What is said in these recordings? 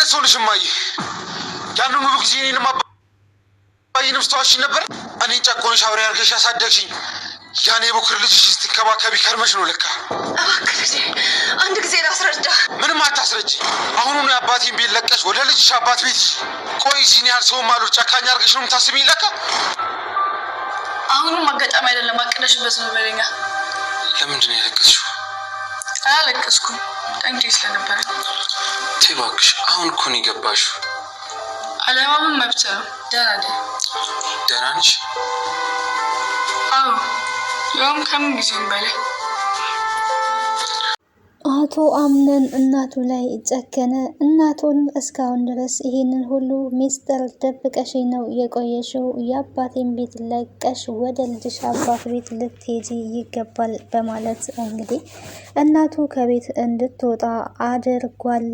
ሰው ነሽ እማዬ? ያንን ሁሉ ጊዜ እኔንም አባዬንም ስተዋሽ ነበር። እኔን ጨቆንሽ አብሬ አድርገሽ ያሳደግሽኝ ያኔ የበኩር ልጅሽ ስትከባከቢ ከርመሽ ነው ለካ። እባክህ ልጄ አንድ ጊዜ ላስረዳ። ምንም አታስረጅ። አሁኑኑ የአባቴን ቤት ለቀሽ ወደ ልጅሽ አባት ቤት ሂጂ። ቆይ እዚህን ያህል ሰው ማሉት ጨካኝ አድርገሽ ነው የምታስቢኝ ለካ። አሁንም አጋጣሚ አይደለም አቅደሽበት ነው በለኛ። ለምንድን ነው ያለቀስሽው? አላለቀስኩም ጠንቄ ስለነበረ። ተይ እባክሽ አሁን እኮ ነው የገባሽው። አለማመን መብት ነው። ደህና ነኝ። ደህና ነሽ? አዎ ያውም ከምን ጊዜም በላይ። አቶ አምነን እናቱ ላይ ጨከነ። እናቱን እስካሁን ድረስ ይህንን ሁሉ ሚስጥር ደብቀሽ ነው የቆየሽው፣ የአባቴን ቤት ለቀሽ ወደ ልጅሽ አባት ቤት ልትሄጂ ይገባል በማለት እንግዲህ እናቱ ከቤት እንድትወጣ አድርጓል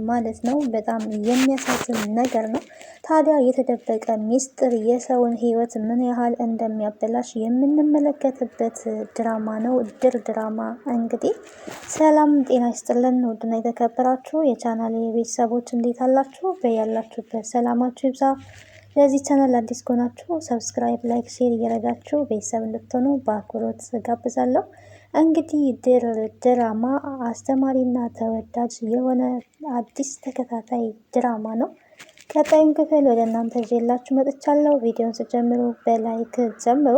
ማለት ነው። በጣም የሚያሳዝን ነገር ነው። ታዲያ የተደበቀ ሚስጥር የሰውን ሕይወት ምን ያህል እንደሚያበላሽ የምንመለከትበት ድራማ ነው። ድራማ እንግዲህ ሰላም ጤና ይስጥልን። ውድና የተከበራችሁ የቻናሌ ቤተሰቦች እንዴት አላችሁ? በያላችሁበት ሰላማችሁ ይብዛ። ለዚህ ቻናል አዲስ ከሆናችሁ ሰብስክራይብ፣ ላይክ፣ ሼር እያደረጋችሁ ቤተሰብ እንድትሆኑ በአክብሮት ጋብዛለሁ። እንግዲህ ድራማ አስተማሪና ተወዳጅ የሆነ አዲስ ተከታታይ ድራማ ነው። ቀጣዩን ክፍል ወደ እናንተ ይዤላችሁ መጥቻለሁ። ቪዲዮን ስጀምሩ በላይክ ጀምሩ።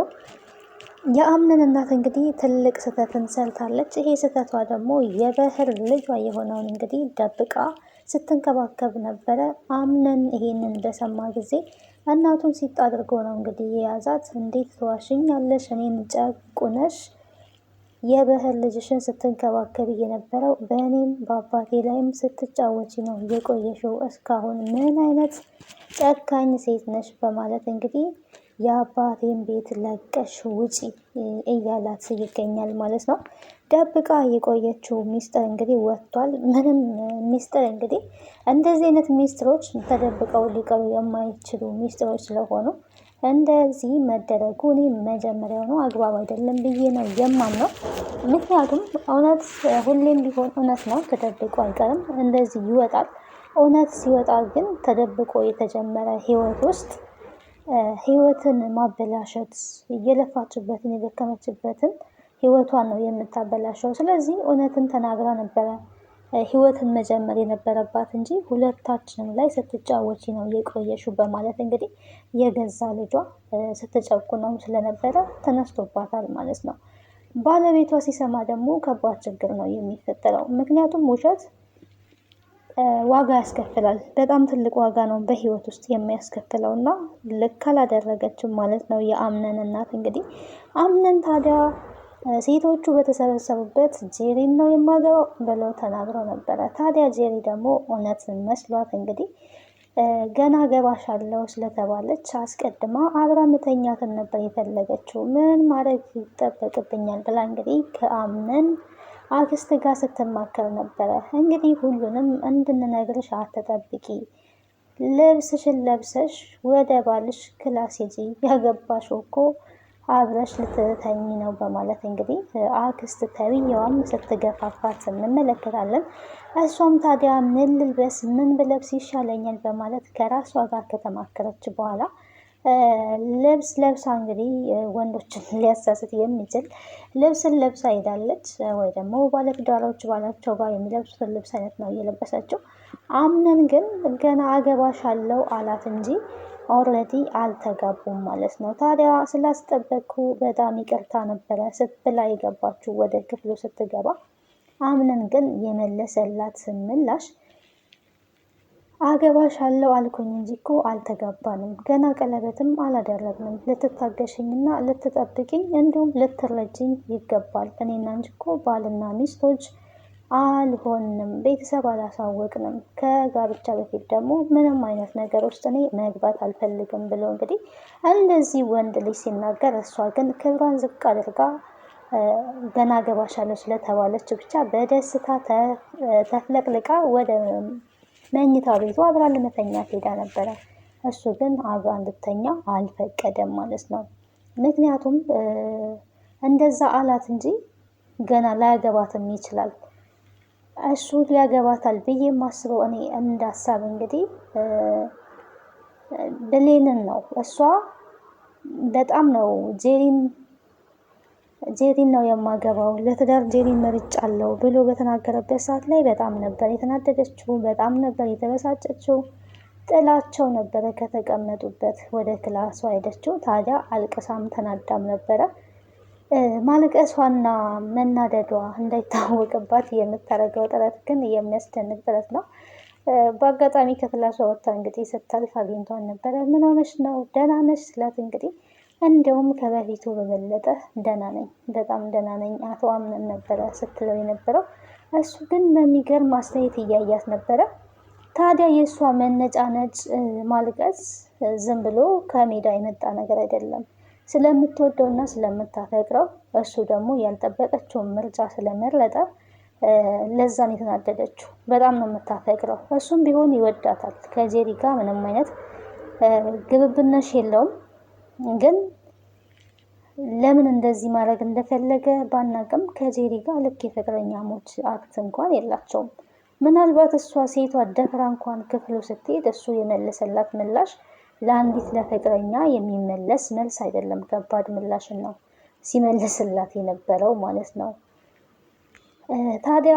የአምነን እናት እንግዲህ ትልቅ ስህተትን ሰርታለች። ይሄ ስህተቷ ደግሞ የበህር ልጇ የሆነውን እንግዲህ ደብቃ ስትንከባከብ ነበረ። አምነን ይሄንን በሰማ ጊዜ እናቱን ሲጥ አድርጎ ነው እንግዲህ የያዛት። እንዴት ትዋሽኛለሽ? እኔን ጨቁነሽ የበህር ልጅሽን ስትንከባከብ የነበረው በእኔም በአባቴ ላይም ስትጫወቺ ነው የቆየሽው። እስካሁን ምን አይነት ጨካኝ ሴት ነሽ? በማለት እንግዲህ የአባቴን ቤት ለቀሽ ውጪ እያላት ይገኛል ማለት ነው። ደብቃ የቆየችው ሚስጥር እንግዲህ ወጥቷል። ምንም ሚስጥር እንግዲህ እንደዚህ አይነት ሚስጥሮች ተደብቀው ሊቀሩ የማይችሉ ሚስጥሮች ስለሆኑ እንደዚህ መደረጉ እኔ መጀመሪያው ነው አግባብ አይደለም ብዬ ነው የማምነው። ምክንያቱም እውነት ሁሌም ቢሆን እውነት ነው፣ ተደብቆ አይቀርም፣ እንደዚህ ይወጣል። እውነት ሲወጣ ግን ተደብቆ የተጀመረ ህይወት ውስጥ ህይወትን ማበላሸት፣ እየለፋችበትን የደከመችበትን ህይወቷን ነው የምታበላሸው። ስለዚህ እውነትን ተናግራ ነበረ ህይወትን መጀመር የነበረባት እንጂ ሁለታችንም ላይ ስትጫወቺ ነው የቆየሽው በማለት እንግዲህ የገዛ ልጇ ስትጨቁነው ስለነበረ ተነስቶባታል ማለት ነው። ባለቤቷ ሲሰማ ደግሞ ከባድ ችግር ነው የሚፈጠረው። ምክንያቱም ውሸት ዋጋ ያስከፍላል። በጣም ትልቅ ዋጋ ነው በህይወት ውስጥ የሚያስከፍለው እና ልክ አላደረገችም ማለት ነው የአምነን እናት። እንግዲህ አምነን ታዲያ ሴቶቹ በተሰበሰቡበት ጄሪን ነው የማገባው ብለው ተናግረው ነበረ። ታዲያ ጄሪ ደግሞ እውነት መስሏት እንግዲህ ገና ገባሻለሁ ስለተባለች አስቀድማ አብራ መተኛትን ነበር የፈለገችው። ምን ማድረግ ይጠበቅብኛል ብላ እንግዲህ ከአምነን አክስት ጋር ስትማከር ነበረ። እንግዲህ ሁሉንም እንድንነግርሽ አትጠብቂ፣ ልብስሽን ለብሰሽ ወደ ባልሽ ክላስ ሂጂ፣ ያገባሽው እኮ አብረሽ ልትተኝ ነው በማለት እንግዲህ አክስት ተብዬዋም ስትገፋፋት እንመለከታለን። እሷም ታዲያ ምን ልልበስ፣ ምን ብለብስ ይሻለኛል በማለት ከራሷ ጋር ከተማከረች በኋላ ልብስ ለብሳ እንግዲህ ወንዶችን ሊያሳስት የሚችል ልብስን ለብሳ ሄዳለች። ወይ ደግሞ ባለትዳሮች ባላቸው ጋር የሚለብሱትን ልብስ አይነት ነው እየለበሰችው። አምነን ግን ገና አገባሻለሁ አላት እንጂ ኦልሬዲ አልተጋቡም ማለት ነው። ታዲያ ስላስጠበቅኩ በጣም ይቅርታ ነበረ ስትላ የገባችው ወደ ክፍሉ ስትገባ፣ አምነን ግን የመለሰላት ምላሽ አገባሻለሁ አልኩኝ እንጂ እኮ አልተጋባንም፣ ገና ቀለበትም አላደረግንም። ልትታገሽኝና ልትጠብቅኝ እንዲሁም ልትረጅኝ ይገባል። እኔና እንጂ እኮ ባልና ሚስቶች አልሆንም፣ ቤተሰብ አላሳወቅንም። ከጋብቻ በፊት ደግሞ ምንም አይነት ነገር ውስጥ እኔ መግባት አልፈልግም ብሎ እንግዲህ እንደዚህ ወንድ ልጅ ሲናገር፣ እሷ ግን ክብሯን ዝቅ አድርጋ ገና አገባሻለሁ ስለተባለች ብቻ በደስታ ተፍለቅልቃ ወደ መኝታ ቤቱ አብራ ለመተኛት ሄዳ ነበረ። እሱ ግን አብራ እንድተኛ አልፈቀደም ማለት ነው። ምክንያቱም እንደዛ አላት እንጂ ገና ላያገባትም ይችላል። እሱ ሊያገባታል ብዬ የማስበው እኔ እንዳሳብ እንግዲህ ብሌንን ነው። እሷ በጣም ነው ጄሪን ነው የማገባው፣ ለትዳር ጄሪን መርጫለሁ ብሎ በተናገረበት ሰዓት ላይ በጣም ነበር የተናደደችው፣ በጣም ነበር የተበሳጨችው። ጥላቸው ነበረ ከተቀመጡበት ወደ ክላሷ ሄደችው። ታዲያ አልቅሳም ተናዳም ነበረ። ማልቀሷና መናደዷ እንዳይታወቅባት የምታደርገው ጥረት ግን የሚያስደንቅ ጥረት ነው። በአጋጣሚ ከክላሷ ወጥታ እንግዲህ ስታልፍ አግኝቷን ነበረ። ምን ሆነሽ ነው ደህና ነሽ ስላት እንግዲህ እንደውም ከበፊቱ በበለጠ ደህና ነኝ፣ በጣም ደህና ነኝ አቶ አምነን ነበረ ስትለው የነበረው። እሱ ግን በሚገርም አስተያየት እያያት ነበረ። ታዲያ የእሷ መነጫነጭ ማልቀስ ዝም ብሎ ከሜዳ የመጣ ነገር አይደለም። ስለምትወደውና ስለምታፈቅረው እሱ ደግሞ ያልጠበቀችውን ምርጫ ስለመረጠ ለዛን የተናደደችው። በጣም ነው የምታፈቅረው። እሱም ቢሆን ይወዳታል። ከጄሪ ጋር ምንም አይነት ግብብነሽ የለውም። ግን ለምን እንደዚህ ማድረግ እንደፈለገ ባናቅም ከጄሪ ጋር ልክ የፍቅረኛሞች አክት እንኳን የላቸውም። ምናልባት እሷ ሴቷ ደፍራ እንኳን ክፍሉ ስትሄድ እሱ የመለሰላት ምላሽ ለአንዲት ለፍቅረኛ የሚመለስ መልስ አይደለም፣ ከባድ ምላሽን ነው ሲመልስላት የነበረው ማለት ነው። ታዲያ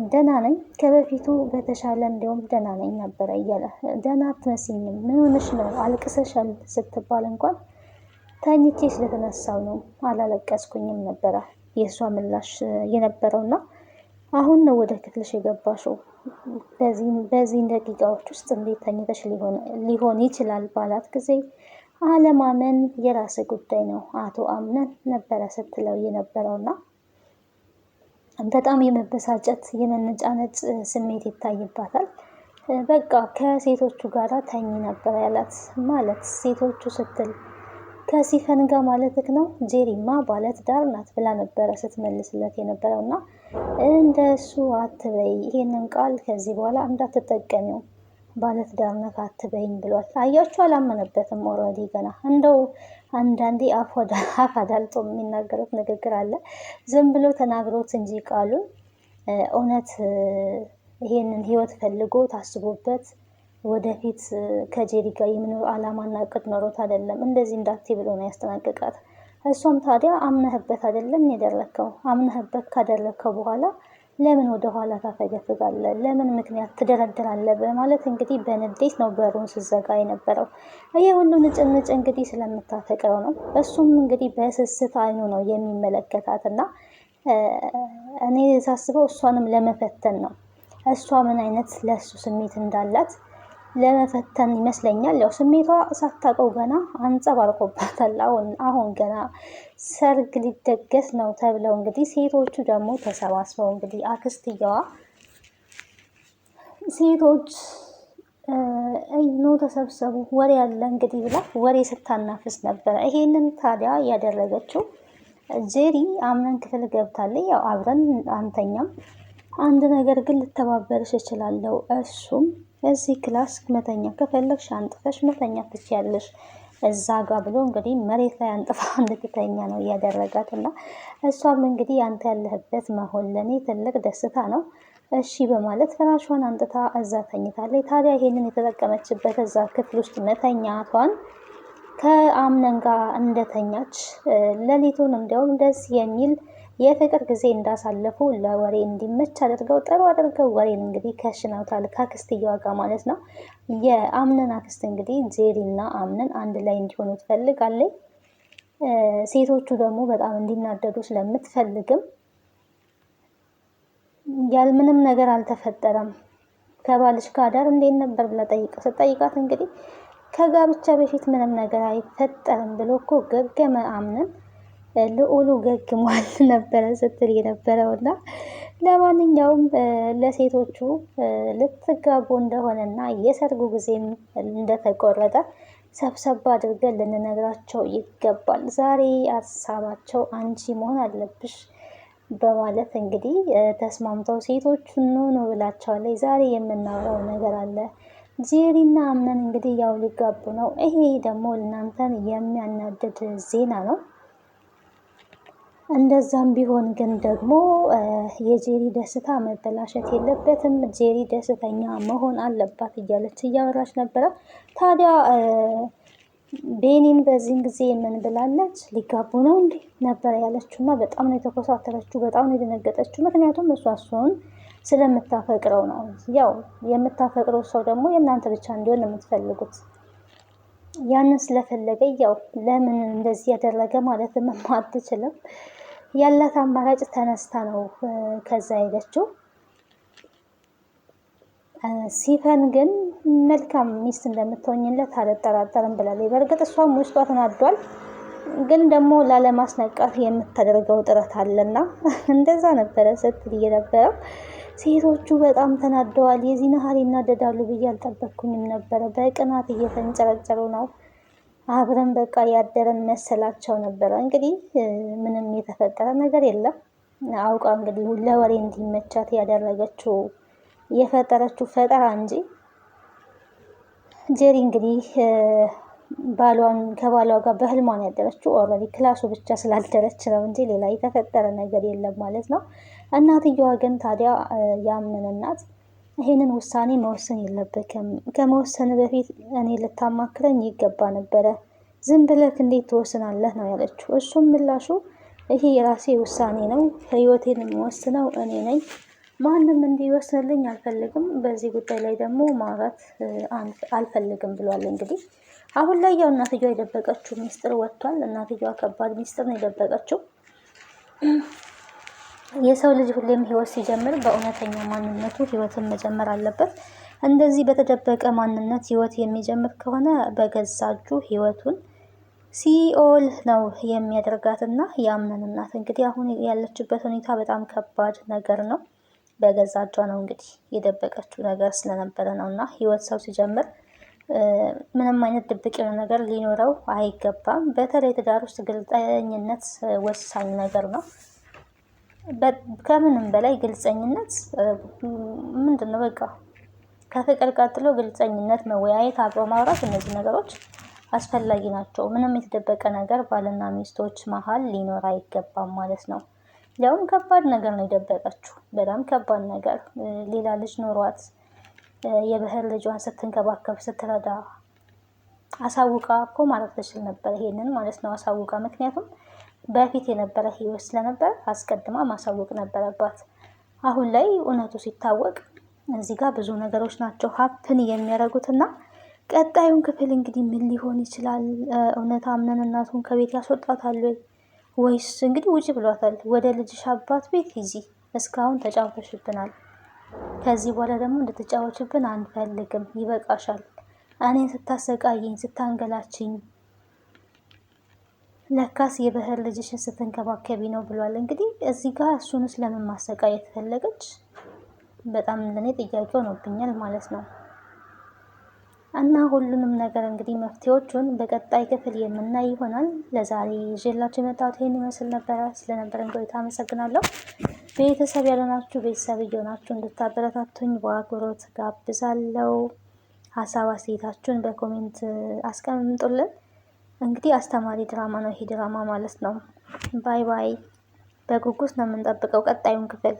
ደህና ነኝ ከበፊቱ በተሻለ እንዲሁም ደህና ነኝ ነበረ እያለ ደህና አትመስኝም፣ ምን ሆነሽ ነው አልቅሰሻል ስትባል እንኳን ተኝቼ ስለተነሳው ነው አላለቀስኩኝም ነበረ የእሷ ምላሽ የነበረውና አሁን ነው ወደ ክፍልሽ የገባሽው፣ በዚህ ደቂቃዎች ውስጥ እንዴት ተኝተሽ ሊሆን ይችላል ባላት ጊዜ አለማመን የራስ ጉዳይ ነው አቶ አምነን ነበረ ስትለው የነበረውና በጣም የመበሳጨት የመነጫነጭ ስሜት ይታይባታል። በቃ ከሴቶቹ ጋር ተኝ ነበር ያላት። ማለት ሴቶቹ ስትል ከሲፈን ጋር ማለትክ ነው? ጄሪማ ባለትዳር ናት ብላ ነበረ ስትመልስለት የነበረውና እንደሱ አትበይ፣ ይሄንን ቃል ከዚህ በኋላ እንዳትጠቀሚው፣ ባለትዳር ናት አትበይኝ ብሏል። አያችሁ አላመነበትም። ኦልሬዲ ገና እንደው አንዳንዴ አፍ አዳልጦ የሚናገሩት ንግግር አለ። ዝም ብሎ ተናግሮት እንጂ ቃሉን እውነት ይሄንን ህይወት ፈልጎ ታስቦበት ወደፊት ከጄሪ ጋር የምኖር አላማና እቅድ ኖሮት አይደለም። እንደዚህ እንዳትይ ብሎ ነው ያስጠነቅቃት። እሷም ታዲያ አምነህበት አይደለም ያደረከው፣ አምነህበት ካደረከው በኋላ ለምን ወደ ኋላ ታፈገፍጋለህ? ለምን ምክንያት ትደረድራለህ? በማለት እንግዲህ በንዴት ነው በሩን ስዘጋ የነበረው። ይሄ ሁሉ ንጭንጭ እንግዲህ ስለምታፈቅረው ነው። እሱም እንግዲህ በስስት አይኑ ነው የሚመለከታትና እኔ ሳስበው እሷንም ለመፈተን ነው። እሷ ምን አይነት ለሱ ስሜት እንዳላት ለመፈተን ይመስለኛል። ያው ስሜቷ ሳታውቀው ገና አንጸባርቆባታል። አሁን ገና ሰርግ ሊደገስ ነው ተብለው እንግዲህ ሴቶቹ ደግሞ ተሰባስበው እንግዲህ አክስትየዋ ሴቶች ተሰብሰቡ ወሬ ያለ እንግዲህ ብላ ወሬ ስታናፍስ ነበረ። ይሄንን ታዲያ ያደረገችው ጄሪ አምነን ክፍል ገብታለች። ያው አብረን አንተኛም፣ አንድ ነገር ግን ልተባበርሽ እችላለሁ። እሱም እዚህ ክላስ መተኛ ከፈለግሽ አንጥፈሽ መተኛ ትችያለሽ እዛ ጋር ብሎ እንግዲህ መሬት ላይ አንጥፋ እንድትተኛ ነው እያደረጋት እና እሷም እንግዲህ አንተ ያለህበት መሆን ለኔ ትልቅ ደስታ ነው እሺ በማለት ፍራሿን አንጥታ እዛ ተኝታለች። ታዲያ ይሄንን የተጠቀመችበት እዛ ክፍል ውስጥ መተኛቷን ከአምነን ጋር እንደተኛች ሌሊቱን እንዲያውም ደስ የሚል የፍቅር ጊዜ እንዳሳለፉ ለወሬ እንዲመች አድርገው ጥሩ አድርገው ወሬን እንግዲህ ከሽነውታል ከአክስትየዋ ጋር ማለት ነው። የአምነን አክስት እንግዲህ ጄሪና አምነን አንድ ላይ እንዲሆኑ ትፈልጋለች። ሴቶቹ ደግሞ በጣም እንዲናደዱ ስለምትፈልግም ያልምንም ነገር አልተፈጠረም ከባልሽ ጋር ዳር እንዴት ነበር ብላ ስትጠይቃት እንግዲህ ከጋብቻ በፊት ምንም ነገር አይፈጠርም ብሎ እኮ ገገመ አምነን ልዑሉ ገግሟል ነበረ ስትል የነበረውና ለማንኛውም ለሴቶቹ ልትጋቡ እንደሆነና የሰርጉ ጊዜም እንደተቆረጠ ሰብሰብ አድርገን ልንነግራቸው ይገባል። ዛሬ ሀሳባቸው አንቺ መሆን አለብሽ በማለት እንግዲህ ተስማምተው ሴቶቹን ነው ብላቸዋለች። ዛሬ የምናወራው ነገር አለ። ጄሪና አምነን እንግዲህ ያው ሊጋቡ ነው። ይሄ ደግሞ እናንተን የሚያናድድ ዜና ነው። እንደዛም ቢሆን ግን ደግሞ የጄሪ ደስታ መበላሸት የለበትም፣ ጄሪ ደስተኛ መሆን አለባት እያለች እያወራች ነበረ። ታዲያ ቤኒን በዚህን ጊዜ ምን ብላለች? ሊጋቡ ነው እንዴ ነበር ያለችው እና በጣም ነው የተኮሳተረችው፣ በጣም ነው የደነገጠችው። ምክንያቱም እሷን ስለምታፈቅረው ነው። ያው የምታፈቅረው ሰው ደግሞ የእናንተ ብቻ እንዲሆን ነው የምትፈልጉት። ያንን ስለፈለገ ያው ለምን እንደዚህ ያደረገ ማለት አትችልም። ያላት አማራጭ ተነስታ ነው ከዛ ሄደችው። ሲፈን ግን መልካም ሚስት እንደምትሆኝለት አልጠራጠርም ብላለች። በእርግጥ እሷም ውስጧ ተናዷል፣ ግን ደግሞ ላለማስነቃት የምታደርገው ጥረት አለና እንደዛ ነበረ ስትል እየነበረው። ሴቶቹ በጣም ተናደዋል። የዚህ ናህል ይናደዳሉ ብዬ አልጠበቅኩኝም ነበረ። በቅናት እየተንጨረጨሩ ነው። አብረን በቃ ያደረን መሰላቸው ነበረ። እንግዲህ ምንም የተፈጠረ ነገር የለም። አውቃ እንግዲህ ለወሬ እንዲመቻት ያደረገችው የፈጠረችው ፈጠራ እንጂ ጄሪ እንግዲህ ከባሏ ጋር በህልሟን ያደረችው ኦልሬዲ ክላሱ ብቻ ስላልደረች ነው እንጂ ሌላ የተፈጠረ ነገር የለም ማለት ነው። እናትየዋ ግን ታዲያ ያምን እናት ይሄንን ውሳኔ መወሰን የለብክም፣ ከመወሰን በፊት እኔ ልታማክረኝ ይገባ ነበረ፣ ዝም ብለህ እንዴት ትወስናለህ ነው ያለችው። እሱም ምላሹ ይሄ የራሴ ውሳኔ ነው፣ ህይወቴን የምወስነው እኔ ነኝ፣ ማንም እንዲወስንልኝ አልፈልግም፣ በዚህ ጉዳይ ላይ ደግሞ ማውራት አልፈልግም ብሏል። እንግዲህ አሁን ላይ ያው እናትየዋ የደበቀችው ሚስጥር ወጥቷል። እናትየዋ ከባድ ሚስጥር ነው የደበቀችው። የሰው ልጅ ሁሌም ህይወት ሲጀምር በእውነተኛ ማንነቱ ህይወትን መጀመር አለበት። እንደዚህ በተደበቀ ማንነት ህይወት የሚጀምር ከሆነ በገዛ እጁ ህይወቱን ሲኦል ነው የሚያደርጋትና ያምነን እናት እንግዲህ አሁን ያለችበት ሁኔታ በጣም ከባድ ነገር ነው። በገዛ እጇ ነው እንግዲህ የደበቀችው ነገር ስለነበረ ነው። እና ህይወት ሰው ሲጀምር ምንም አይነት ድብቅ የሆነ ነገር ሊኖረው አይገባም። በተለይ ትዳር ውስጥ ግልጠኝነት ወሳኝ ነገር ነው። ከምንም በላይ ግልጸኝነት ምንድነው? በቃ ከፍቅር ቀጥሎ ግልጸኝነት፣ መወያየት፣ አብሮ ማውራት፣ እነዚህ ነገሮች አስፈላጊ ናቸው። ምንም የተደበቀ ነገር ባልና ሚስቶች መሀል ሊኖር አይገባም ማለት ነው። ያውም ከባድ ነገር ነው የደበቀችው፣ በጣም ከባድ ነገር። ሌላ ልጅ ኖሯት የበህር ልጇን ስትንከባከብ ስትረዳ አሳውቃ እኮ ማለት ትችል ነበር። ይሄንን ማለት ነው አሳውቃ። ምክንያቱም በፊት የነበረ ህይወት ስለነበር አስቀድማ ማሳወቅ ነበረባት። አሁን ላይ እውነቱ ሲታወቅ እዚህ ጋር ብዙ ነገሮች ናቸው ሀፕን የሚያደርጉትና ቀጣዩን ክፍል እንግዲህ ምን ሊሆን ይችላል? እውነት አምነን እናቱን ከቤት ያስወጣታል ወይስ እንግዲህ ውጪ ብሏታል። ወደ ልጅሽ አባት ቤት ሂጂ፣ እስካሁን ተጫውተሽብናል፣ ከዚህ በኋላ ደግሞ እንድትጫወችብን አንፈልግም፣ ይበቃሻል፣ እኔን ስታሰቃይኝ ስታንገላችኝ ለካስ የበህር ልጅሽን ስትንከባከቢ ነው ብሏል። እንግዲህ እዚህ ጋር እሱንስ ለምን ማሰቃየት ፈለገች? በጣም ለኔ ጥያቄ ሆኖብኛል ማለት ነው። እና ሁሉንም ነገር እንግዲህ መፍትሄዎቹን በቀጣይ ክፍል የምናይ ይሆናል። ለዛሬ ይዤላችሁ የመጣሁት ይሄን ይመስል ነበረ። ስለነበረን ቆይታ አመሰግናለሁ። ቤተሰብ ያልሆናችሁ ቤተሰብ እየሆናችሁ እንድታበረታቱኝ በአክብሮት ጋብዛለሁ። ሀሳብ አስተያየታችሁን በኮሜንት አስቀምጡልን። እንግዲህ አስተማሪ ድራማ ነው ይሄ ድራማ ማለት ነው። ባይ ባይ። በጉጉት ነው የምንጠብቀው ቀጣዩን ክፍል።